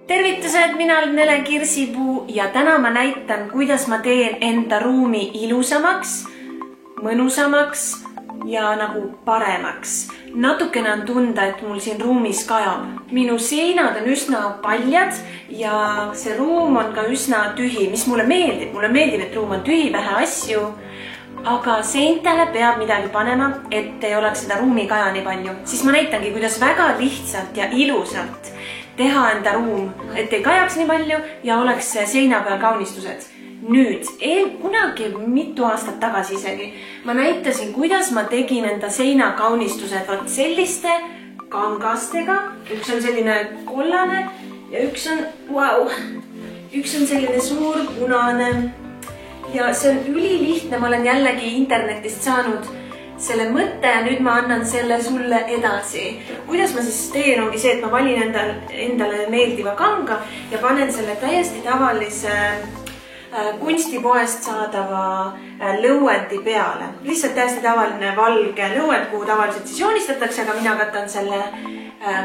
Tervitused, mina olen Nele Kirsipuu ja täna ma näitan, kuidas ma teen enda ruumi ilusamaks, mõnusamaks ja nagu paremaks. Natukene on tunda, et mul siin ruumis kajab. Minu seinad on üsna paljad ja see ruum on ka üsna tühi, mis mulle meeldib. Mulle meeldib, et ruum on tühi, vähe asju, aga seintele peab midagi panema, et ei oleks seda ruumi kaja nii palju. Siis ma näitangi, kuidas väga lihtsalt ja ilusalt teha enda ruum, et ei kajaks nii palju ja oleks seina peal kaunistused. Nüüd, kunagi mitu aastat tagasi isegi, ma näitasin, kuidas ma tegin enda seina kaunistused võt selliste kangastega. Üks on selline kollane ja üks on selline suur punane. Ja see on ülilihtne, ma olen jällegi internetist saanud selle mõtte ja nüüd ma annan selle sulle edasi. Kuidas ma siis teen, ongi see, et ma valin endale meeldiva kanga ja panen selle täiesti tavalise kunstipoest saadava lõuendi peale. Lihtsalt täiesti tavaline valge lõuend, kuhu tavaliselt siis joonistatakse, aga mina katan selle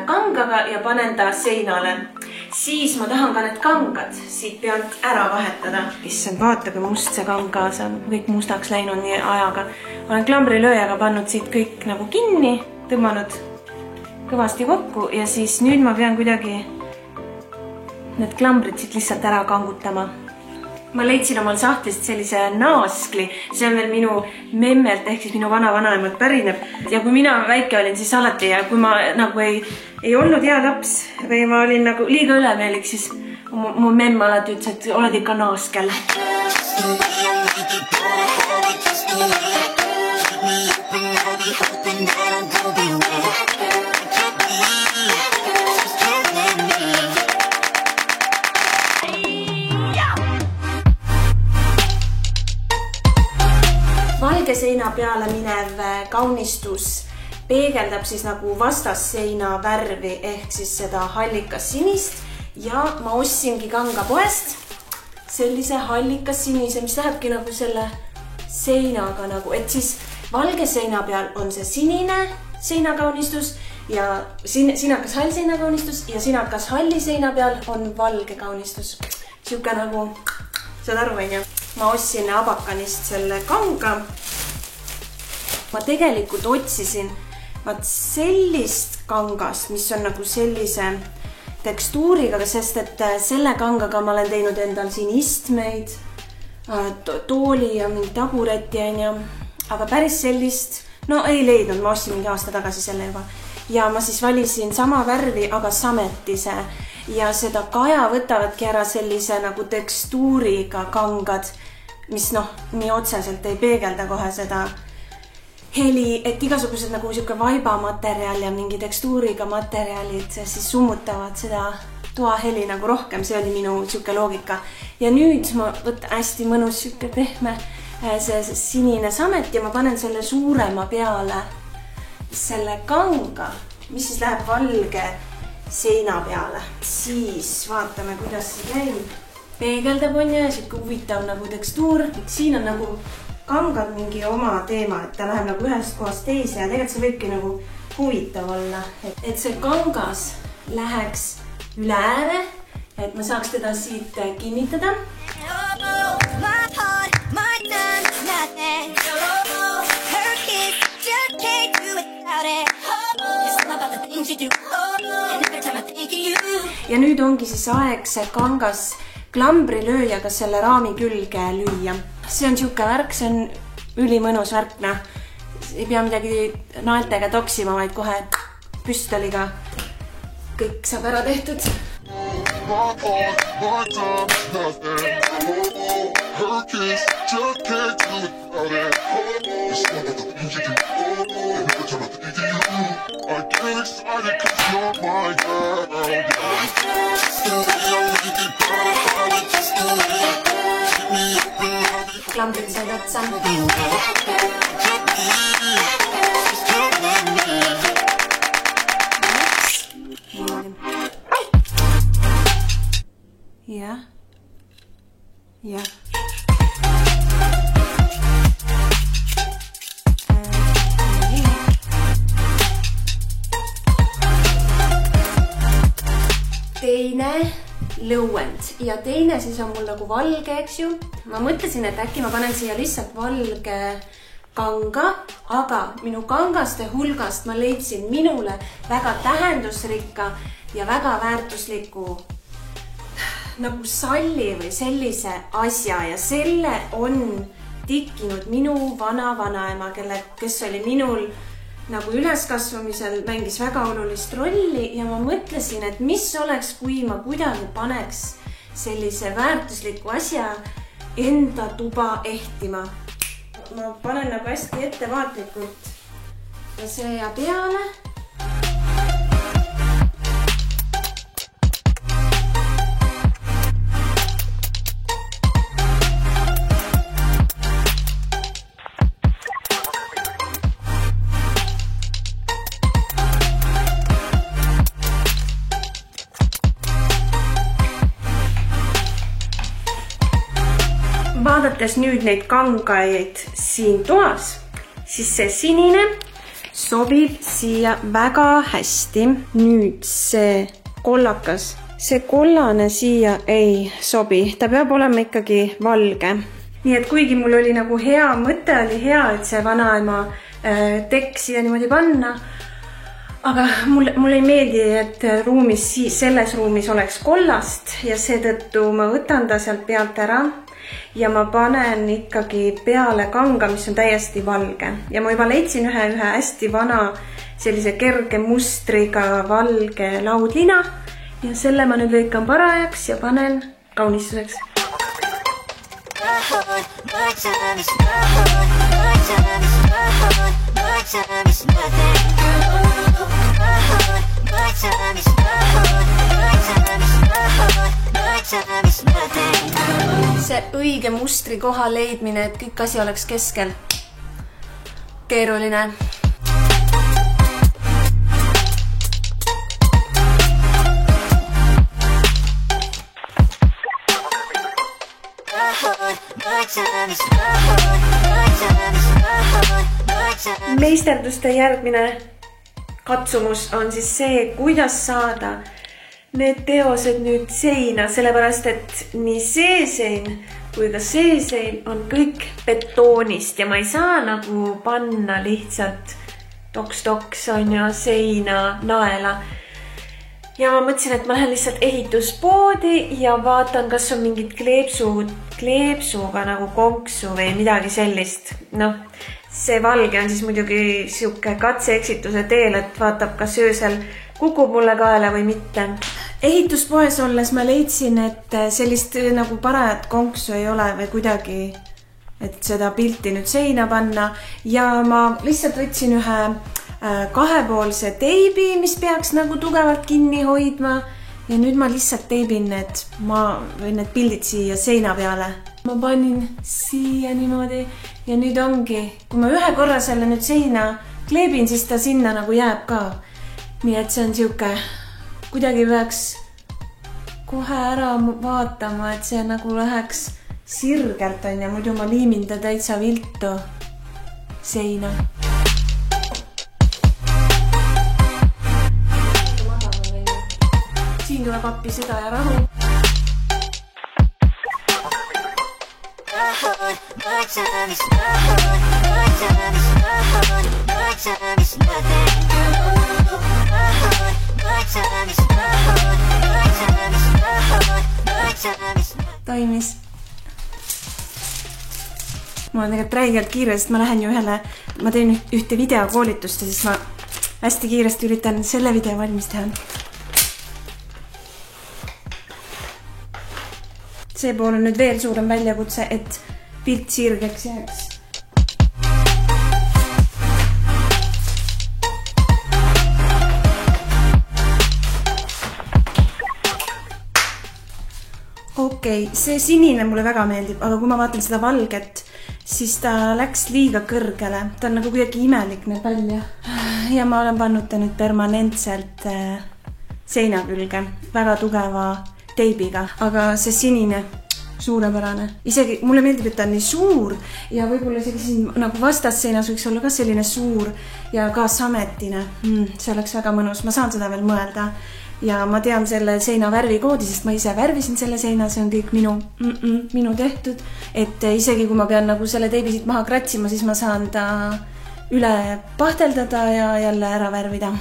kangaga ja panen ta seinale. Siis ma tahan ka need kangad siit pealt ära vahetada. Issand, vaata, kui must see kanga, see on kõik mustaks läinud nii ajaga. Olen klambrilööjaga pannud siit kõik nagu kinni, tõmmanud kõvasti kokku ja siis nüüd ma pean kuidagi need klambrid siit lihtsalt ära kangutama. Ma leidsin omal sahtlist sellise naaskli, see on veel minu memmelt ehk siis minu vana-vanaemalt pärineb. Ja kui mina väike olin, siis alati ja kui ma nagu ei olnud hea laps või ma olin nagu liiga ülemeelik, siis mu memm alati ütles, et oled ikka naaskel. Valge seina peale minev kaunistus peegeldab siis nagu vastasseina värvi ehk siis seda hallikas sinist ja ma ostsingi kangapoest sellise hallikas sinise, mis lähebki nagu selle seinaga nagu, et siis valge seina peal on see sinine seinakaunistus ja sinakas hall seinakaunistus ja sinakas halli seina peal on valge kaunistus. Siuke nagu, saad aru, on ju? Ma ostsin Abakanist selle kanga. Ma tegelikult otsisin sellist kangast, mis on nagu sellise tekstuuriga, sest et selle kangaga ma olen teinud endal siin istmeid, tooli ja mingi tabureti, aga päris sellist, no ei leidnud, ma ostsin mingi aasta tagasi selle juba. Ja ma siis valisin sama värvi, aga sametise ja seda kaja võtavadki ära sellise nagu tekstuuriga kangad, mis nii otseselt ei peegelda kohe seda heli, et igasugused nagu siuke vaibamaterjal ja mingi tekstuuriga materjalid siis summutavad seda toaheli nagu rohkem, see oli minu siuke loogika. Ja nüüd ma võtan hästi mõnus siuke pehme see sinine samet ja ma panen selle suurema peale selle kanga, mis siis läheb valge seina peale. Siis vaatame, kuidas see käib. Peegeldab on ja siuke huvitav nagu tekstuur. Siin on nagu kangad mingi oma teema, et ta läheb nagu ühest kohast teise ja tegelikult see võibki nagu huvitav olla. Et see kangas läheks üle ääre, et ma saaks teda siit kinnitada. Ja nüüd ongi siis aeg see kangas klambrilööjaga selle raami külge lüüa. See on siuke värk, see on ülimõnus värkna. Ei pea midagi naeltega toksima, vaid kohe püstoliga kõik saab ära tehtud. Klambrid said otsa. Ja. Teine lõuend ja teine siis on mul nagu valge, eks ju. Ma mõtlesin, et äkki ma panen siia lihtsalt valge kanga, aga minu kangaste hulgast ma leidsin minule väga tähendusrikka ja väga väärtusliku nagu salli või sellise asja ja selle on tikkinud minu vanaema, kes oli minul nagu üleskasvamisel, mängis väga olulist rolli ja ma mõtlesin, et mis oleks, kui ma kuidagi paneks sellise väärtusliku asja enda tuba ehtima. Ma panen nagu hästi ettevaatlikult ja siia peale. Vaadates nüüd neid kangaid siin toas, siis see sinine sobib siia väga hästi. Nüüd see kollakas, see kollane siia ei sobi, ta peab olema ikkagi valge. Nii et kuigi mul oli nagu hea mõte, oli hea, et see vanaema tekk siia niimoodi panna, aga mul ei meeldi, et selles ruumis oleks kollast ja seetõttu ma võtan ta sealt pealt ära. Ja ma panen ikkagi peale kanga, mis on täiesti valge. Ja ma juba leidsin ühe hästi vana sellise kerge mustriga valge laudlina. Ja selle ma nüüd lõikan parajaks ja panen kaunistuseks. See õige mustri koha leidmine, et kõik asi oleks keskel. Keeruline. Meisterduste järgmine katsumus on siis see, kuidas saada need teosed nüüd seina, sellepärast et nii see sein kui ka see sein on kõik betoonist ja ma ei saa nagu panna lihtsalt toks on ju seina naela. Ja ma mõtlesin, et ma lähen lihtsalt ehituspoodi ja vaatan, kas on mingid kleepsuga nagu konksu või midagi sellist. Noh, see valge on siis muidugi siuke katse-eksituse teel, et vaatab, kas öösel kukub mulle kaela või mitte. Ehituspoes olles ma leidsin, et sellist nagu parajat konksu ei ole või kuidagi, et seda pilti nüüd seina panna. Ja ma lihtsalt võtsin ühe kahepoolse teibi, mis peaks nagu tugevalt kinni hoidma. Ja nüüd ma lihtsalt teibin need pildid siia seina peale. Ma panin siia niimoodi ja nüüd ongi, kui ma ühe korra selle nüüd seina kleebin, siis ta sinna nagu jääb ka. Nii et see on siuke, kuidagi peaks kohe ära vaatama, et see nagu läheks sirgelt on ja muidu ma liimin ta täitsa viltu seina. Siin tuleb appi seda ja rahu. Toimis. Mul on tegelikult räigelt kiire, sest ma lähen ju ma teen ühte videokoolitust ja siis ma hästi kiiresti üritan selle video valmis teha. See pool on nüüd veel suurem väljakutse, et pilt sirgeks jääks. Okei, see sinine mulle väga meeldib, aga kui ma vaatan seda valget, siis ta läks liiga kõrgele. Ta on nagu kuidagi imelik näeb välja. Ja ma olen pannud ta nüüd permanentselt seina külge väga tugeva teibiga, aga see sinine suurepärane. Isegi mulle meeldib, et ta on nii suur ja võib-olla isegi siin nagu vastasseinas võiks olla ka selline suur ja ka sametine. See oleks väga mõnus, ma saan seda veel mõelda. ja ma tean selle seina värvikoodi, sest ma ise värvisin selle seina, see on kõik minu tehtud, et isegi kui ma pean nagu selle teibi siit maha kratsima, siis ma saan ta üle pahteldada ja jälle ära värvida.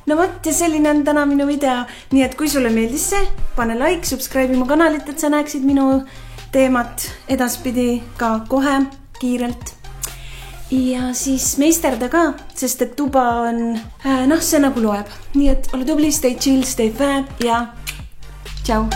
No vot, ja selline on täna minu video, nii et kui sulle meeldis see, pane like, subscribe mu kanalit, et sa näeksid minu teemat edaspidi ka kohe kiirelt. Ja siis meisterda ka, sest et tuba on, see nagu loeb. Nii et ole tubli, stay chill, stay fab ja tšau!